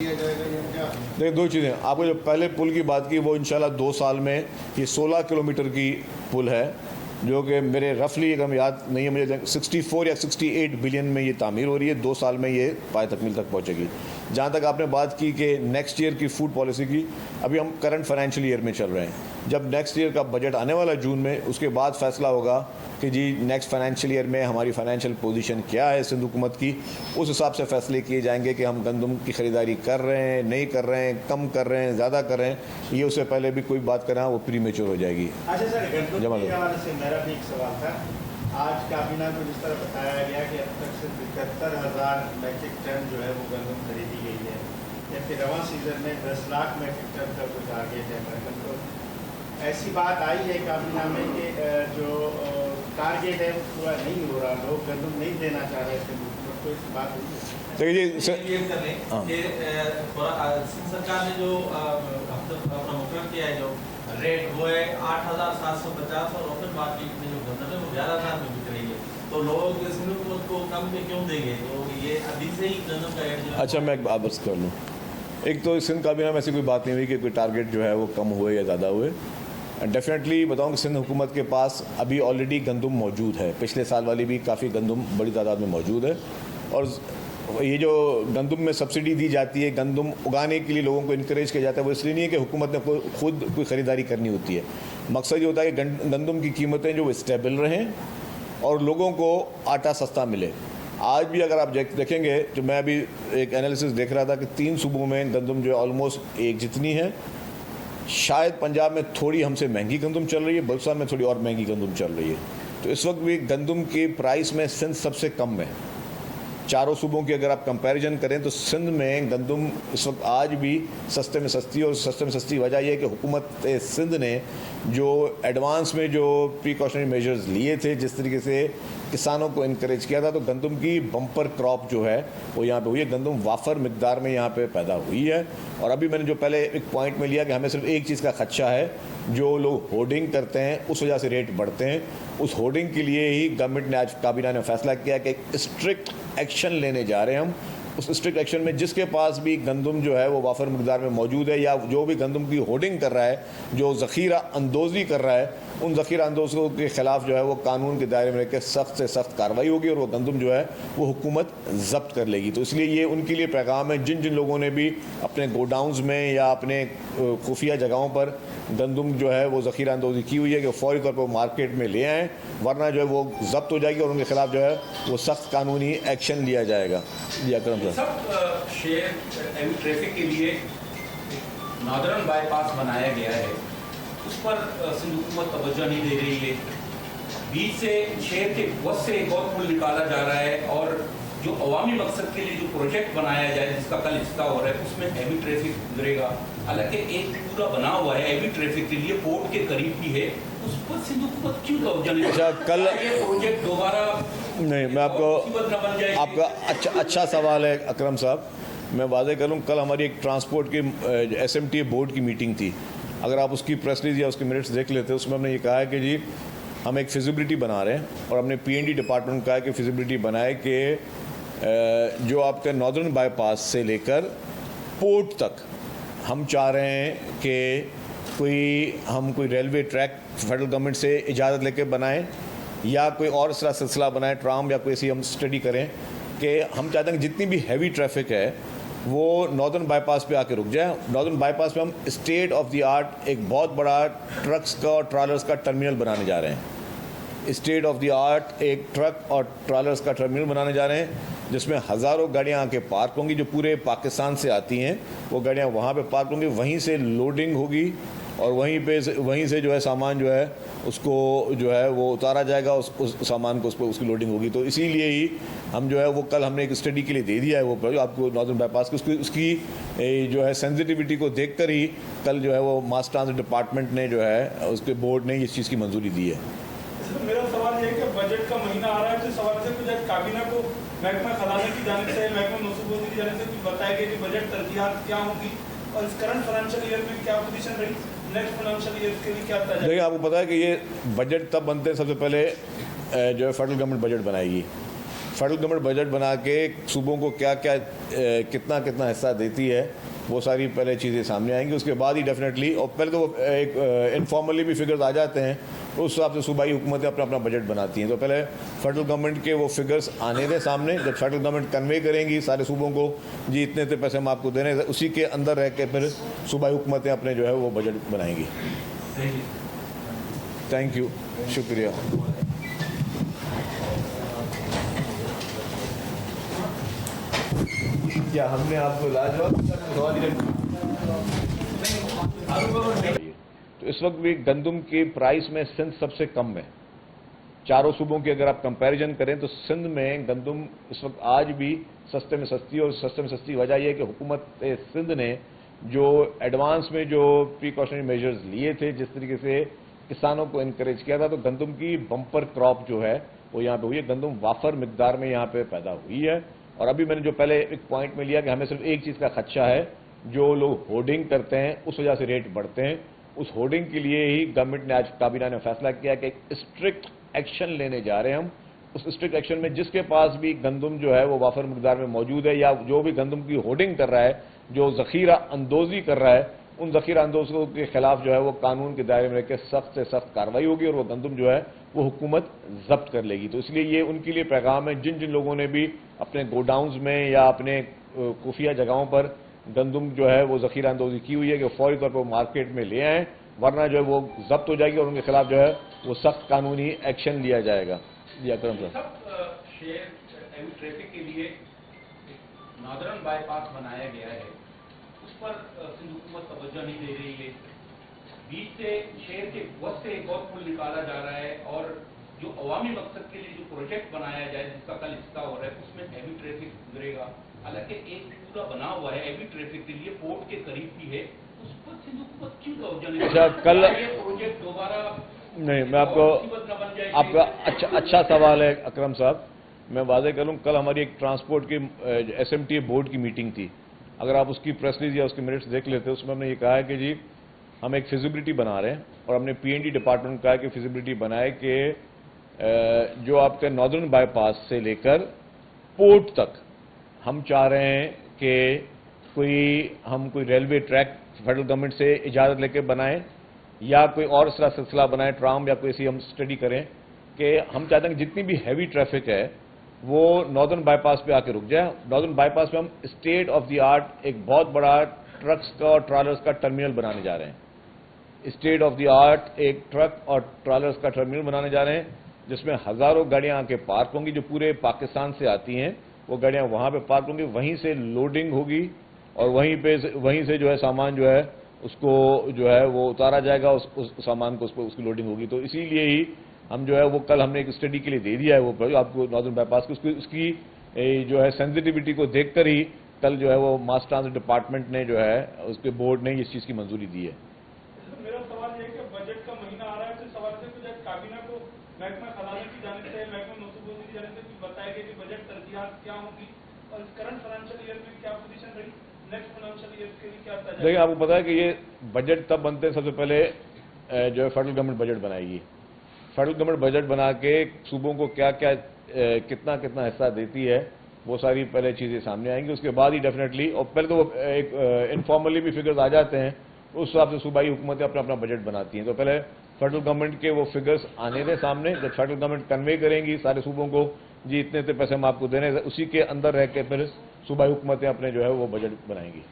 देखिए, दो चीज़ें। आपको जो पहले पुल की बात की वो इंशाल्लाह 2 साल में ये 16 किलोमीटर की पुल है, जो कि मेरे रफली एकदम याद नहीं है मुझे, 64 या 68 बिलियन में ये तामीर हो रही है। 2 साल में ये पाए तकमील तक पहुंचेगी। जहां तक आपने बात की कि नेक्स्ट ईयर की फूड पॉलिसी की, अभी हम करंट फाइनेंशियल ईयर में चल रहे हैं। जब नेक्स्ट ईयर का बजट आने वाला है जून में, उसके बाद फैसला होगा कि जी नेक्स्ट फाइनेंशियल ईयर में हमारी फाइनेंशियल पोजीशन क्या है सिंध हुकूमत की। उस हिसाब से फैसले किए जाएंगे कि हम गंदम की ख़रीदारी कर रहे हैं, नहीं कर रहे हैं, कम कर रहे हैं, ज़्यादा कर रहे हैं। ये उससे पहले भी कोई बात करना वो प्री मेच्योर हो जाएगी। अच्छा सर, गंदम के हवाले से मेरा भी एक सवाल था। आज काबीना को जिस तरह बताया गया कि अब तक सिर्फ 71,000 मैट्रिक टन जो है वो गंदम खरीदी गई है, जबकि रवां सीज़न में 10 लाख मैट्रिक टन का कोई टारगेट है। तो ऐसी बात आई है काबीना में कि जो टारगेट है वो पूरा नहीं हो रहा, लोग गंदम नहीं देना चाह रहे थे, तो इस बात हुई है। देखिए सरकार ने जो अपना मुकर्रर किया है जो रेट वो है 8,750 और ओपन मार्केट में जो गंदम है वो 11,000 में बिक रही है। तो लोग सिंध हुकूमत को कम में क्यों देंगे? तो ये अभी से ही गंदम का रेट। अच्छा, मैं एक बात बस कर लूँ। एक तो सिंध काबीना में ऐसी कोई बात नहीं हुई कि कोई टारगेट जो है वो कम हुए या ज़्यादा हुए। डेफिनेटली बताऊँ कि सिंध हुकूमत के पास अभी ऑलरेडी गंदम मौजूद है। पिछले साल वाली भी काफ़ी गंदम बड़ी तादाद में मौजूद है। और ये जो गंदम में सब्सिडी दी जाती है, गंदम उगाने के लिए लोगों को इनकरेज किया जाता है, वो इसलिए नहीं है कि हुकूमत ने खुद कोई ख़रीदारी करनी होती है। मकसद ये होता है कि गंदम की कीमतें जो स्टेबल रहें और लोगों को आटा सस्ता मिले। आज भी अगर आप देखेंगे, जो मैं अभी एक एनालिसिस देख रहा था कि 3 सूबों में गंदम जो है ऑलमोस्ट एक जितनी है। शायद पंजाब में थोड़ी हमसे महंगी गंदम चल रही है, बलूचिस्तान में थोड़ी और महंगी गंदम चल रही है। तो इस वक्त भी गंदम के प्राइस में सिंध सबसे कम है। चारों सूबों की अगर आप कंपैरिजन करें तो सिंध में गंदम इस वक्त आज भी सस्ते में सस्ती, और सस्ते में सस्ती वजह यह है कि हुकूमत सिंध ने जो एडवांस में जो प्रिकॉशनरी मेजर्स लिए थे, जिस तरीके से किसानों को इनकरेज किया था, तो गंदम की बम्पर क्रॉप जो है वो यहाँ पे हुई है। गंदम वाफर मिकदार में यहाँ पे पैदा हुई है। और अभी मैंने जो पहले एक पॉइंट में लिया कि हमें सिर्फ एक चीज़ का खदशा है, जो लोग होर्डिंग करते हैं उस वजह से रेट बढ़ते हैं। उस होर्डिंग के लिए ही गवर्नमेंट ने आज काबीना ने फैसला किया कि स्ट्रिक्ट एक्शन लेने जा रहे हैं हम। उस स्ट्रिक्ट एक्शन में जिसके पास भी गंदम जो है वो वाफर मकदार में मौजूद है, या जो भी गंदम की होर्डिंग कर रहा है, जो ज़ख़ीरा अंदोज़ी कर रहा है, उन ज़ख़ीरा अंदोज़ों के ख़िलाफ़ जो है वो कानून के दायरे में रहकर सख्त से सख्त कार्रवाई होगी और वो गंदम जो है वो हुकूमत ज़ब्त कर लेगी। तो इसलिए ये उनके लिए पैगाम है, जिन जिन लोगों ने भी अपने गोडाउन्स में या अपने खुफिया जगहों पर गंदम जो है वो ज़ख़ीरा अंदोज़ी की हुई है, कि फौरी तौर पर मार्केट में ले आएँ, वरना जो है वो ज़ब्त हो जाएगी और उनके ख़िलाफ़ जो है वो सख्त कानूनी एक्शन लिया जाएगा। जी अकरम सब शेयर ट्रैफिक के लिए नॉर्दर्न बाईपास बनाया गया है, उस पर सिंध हुकूमत तवज्जो नहीं दे रही है। बीच से शहर के वस्त से एक और पुल निकाला जा रहा है, और जो अवामी मकसद के लिए जो प्रोजेक्ट बनाया जाए जिसका कल हिस्सा हो रहा है उसमें हैवी ट्रैफिक गुजरेगा। हालांकि एक पूरा बना हुआ है हैवी ट्रैफिक के लिए, पोर्ट के करीब भी है, उस पर सिंध हुकूमत क्यों तवज्जो नहीं? अच्छा, कल ये प्रोजेक्ट दोबारा नहीं, मैं आपका अच्छा सवाल है अकरम साहब। मैं वादे करूँ, कल हमारी एक ट्रांसपोर्ट की SMTA बोर्ड की मीटिंग थी। अगर आप उसकी प्रेस रिलीज या उसके मिनट्स देख लेते, उसमें हमने ये कहा है कि जी हम एक फिजिबिलिटी बना रहे हैं, और हमने PND डिपार्टमेंट कहा है कि फिजिबिलिटी बनाए कि जो आपका नॉर्दर्न बाईपास से लेकर पोर्ट तक हम चाह रहे हैं कि हम कोई रेलवे ट्रैक फेडरल गवर्नमेंट से इजाज़त लेके बनाएं, या कोई और इस तरह सिलसिला बनाएं, ट्राम या कोई ऐसी हम स्टडी करें कि हम चाहते हैं कि जितनी भी हैवी ट्रैफिक है वो नॉर्दर्न बाईपास पे आके रुक जाए। नॉर्दर्न बाईपास पे हम स्टेट ऑफ द आर्ट एक बहुत बड़ा ट्रक्स का और ट्रॉलर्स का टर्मिनल बनाने जा रहे हैं। स्टेट ऑफ द आर्ट एक ट्रक और ट्रॉलर्स का टर्मिनल बनाने जा रहे हैं, जिसमें हज़ारों गाड़ियाँ आके पार्क होंगी, जो पूरे पाकिस्तान से आती हैं वो गाड़ियाँ वहाँ पे पार्क होंगी, वहीं से लोडिंग होगी और वहीं से जो है सामान जो है उसको जो है वो उतारा जाएगा, उस सामान को उसकी लोडिंग होगी। तो इसीलिए ही हम जो है वो कल हमने एक स्टडी के लिए दे दिया है वो आपको नॉर्दर्न बाईपास की, उसकी जो है सेंसिटिविटी को देखकर ही कल जो है वो मास ट्रांसपोर्ट डिपार्टमेंट ने जो है उसके बोर्ड ने इस चीज़ की मंजूरी दी है। तो मेरा सवाल ये है कि बजट का महीना आ रहा है, तो सवाल से कुछ काबीना को महकमा खजाने की जानिब से, महकमा मसूबों की जानिब से कुछ बताया गया कि बजट तरजीहात क्या होगी और इस करंट फाइनेंशियल ईयर में क्या पोजीशन रही, नेक्स्ट फाइनेंशियल ईयर के लिए क्या था? देखिए, आपको पता है कि ये बजट तब बनते हैं, सबसे पहले जो है फेडरल गवर्नमेंट बजट बनाएगी, फेडरल गवर्नमेंट बजट बना के सूबों को क्या क्या कितना कितना हिस्सा देती है, वो सारी पहले चीज़ें सामने आएंगी। उसके बाद ही डेफिनेटली, और पहले तो एक इनफॉर्मली भी फिगर्स आ जाते हैं, उस हिसाब से सूबाई हुकूमतें अपना अपना बजट बनाती हैं। तो पहले फेडरल गवर्नमेंट के वो फिगर्स आने दें सामने, जब फेडरल गवर्नमेंट कन्वे करेंगी सारे सूबों को, जी इतने इतने पैसे हम आपको दे रहे हैं, उसी के अंदर रह के फिर सूबाई हुकूमतें अपने जो है वो बजट बनाएंगी। थैंक यू, शुक्रिया। क्या हमने आपको लाजवाब सवाल ही तो इस वक्त भी गंदम की प्राइस में सिंध सबसे कम है। चारों सूबों की अगर आप कंपैरिजन करें तो सिंध में गंदम इस वक्त आज भी सस्ते में सस्ती, और सस्ते में सस्ती वजह यह है कि हुकूमत सिंध ने जो एडवांस में जो प्रिकॉशनरी मेजर्स लिए थे, जिस तरीके से किसानों को इनकरेज किया था, तो गंदम की बम्पर क्रॉप जो है वो यहाँ पे हुई है। गंदम वाफर मिकदार में यहाँ पे पैदा हुई है। और अभी मैंने जो पहले एक पॉइंट में लिया कि हमें सिर्फ एक चीज़ का खदशा है, जो लोग होर्डिंग करते हैं उस वजह से रेट बढ़ते हैं। उस होर्डिंग के लिए ही गवर्नमेंट ने, आज काबीना ने फैसला किया कि एक स्ट्रिक्ट एक्शन लेने जा रहे हैं हम। उस स्ट्रिक्ट एक्शन में जिसके पास भी गंदम जो है वो वाफर मिकदार में मौजूद है, या जो भी गंदम की होर्डिंग कर रहा है, जो जखीरा अंदोजी कर रहा है, उन जखीरा अंदोजों के खिलाफ जो है वो कानून के दायरे में रहकर सख्त से सख्त कार्रवाई होगी और वो गंदम जो है वो हुकूमत जब्त कर लेगी। तो इसलिए ये उनके लिए पैगाम है, जिन जिन लोगों ने भी अपने गोडाउन्स में या अपने खुफिया जगहों पर गंदम जो है वो जखीरा अंदोजी की हुई है, कि फौरी तौर पर मार्केट में ले आएँ, वरना जो है वो जब्त हो जाएगी और उनके खिलाफ जो है वो सख्त कानूनी एक्शन लिया जाएगा। जी अकरम साहब, शेयर ट्रैफिक के लिए नॉर्दर्न बाईपास बनाया गया है, उस पर सिंध हुकूमत तवज्जो नहीं दे रही है। बीच से शहर के वस्त से एक और पुल निकाला जा रहा है, और जो अवामी मकसद के लिए जो प्रोजेक्ट बनाया जाए, जिसका कल हिस्सा हो रहा है, उसमें हैवी ट्रैफिक गुजरेगा। हालांकि एक पूरा बना हुआ है हैवी ट्रैफिक के लिए, पोर्ट के करीब भी है, उस पर सिंध हुकूमत क्यों तवज्जो नहीं? अच्छा, कल ये प्रोजेक्ट दोबारा नहीं, मैं आपका अच्छा सवाल है अकरम साहब। मैं वादे करूं, कल हमारी एक ट्रांसपोर्ट की SMTA बोर्ड की मीटिंग थी। अगर आप उसकी प्रेस रिलीज या उसके मिनट्स देख लेते, उसमें हमने ये कहा है कि जी हम एक फिजिबिलिटी बना रहे हैं, और हमने PND डिपार्टमेंट कहा है कि फिजिबिलिटी बनाए कि जो आपके नॉर्दर्न बाईपास से लेकर पोर्ट तक हम चाह रहे हैं कि हम कोई रेलवे ट्रैक फेडरल गवर्नमेंट से इजाज़त लेकर बनाएं, या कोई और इस तरह सिलसिला बनाएं, ट्राम या कोई ऐसी हम स्टडी करें कि हम चाहते हैं कि जितनी भी हैवी ट्रैफिक है वो नॉर्दर्न बाईपास पे आके रुक जाए। नॉर्दर्न बाईपास पे हम स्टेट ऑफ द आर्ट एक बहुत बड़ा ट्रक्स का और ट्रॉलर्स का टर्मिनल बनाने जा रहे हैं। स्टेट ऑफ द आर्ट एक ट्रक और ट्रॉलर्स का टर्मिनल बनाने जा रहे हैं, जिसमें हजारों गाड़ियां आके पार्क होंगी, जो पूरे पाकिस्तान से आती हैं वो गाड़ियां वहां पे पार्क होंगी, वहीं से लोडिंग होगी और वहीं से जो है सामान जो है उसको जो है वो उतारा जाएगा, उस सामान को उसकी लोडिंग होगी। तो इसीलिए ही हम जो है वो कल हमने एक स्टडी के लिए दे दिया है वो आपको नॉर्दर्न बाईपास की, उसकी जो है सेंसिटिविटी को देखकर ही कल जो है वो मास ट्रांसिट डिपार्टमेंट ने जो है उसके बोर्ड ने इस चीज की मंजूरी दी है। मेरा सवाल ये है कि बजट का महीना आ रहा है, तो सवाल से कुछ काबीना को महकमा खजाना की जानिब से, महकमा नसूबंदी की जानिब से कुछ बताया गया कि बजट तरजीहात क्या होंगी और करंट फाइनेंशियल ईयर में क्या पोजीशन रही, नेक्स्ट फाइनेंशियल ईयर के लिए क्या था? देखिए, आपको पता है कि ये बजट तब बनते हैं, सबसे पहले जो है फेडरल गवर्नमेंट बजट बनाएगी। फेडरल गवर्नमेंट बजट बना के सूबों को क्या क्या कितना कितना हिस्सा देती है, वो सारी पहले चीज़ें सामने आएंगी। उसके बाद ही डेफिनेटली, और पहले तो एक इनफॉर्मली भी फिगर्स आ जाते हैं, उस हिसाब से सूबाई हुकूमतें अपना अपना बजट बनाती हैं। तो पहले फेडरल गवर्नमेंट के वो फिगर्स आने दें सामने, जब फेडरल गवर्नमेंट कन्वे करेंगी सारे सूबों को, जी इतने इतने पैसे हम आपको दे रहे हैं, उसी के अंदर रह के फिर सूबाई हुकूमतें अपने जो है वो बजट बनाएंगी।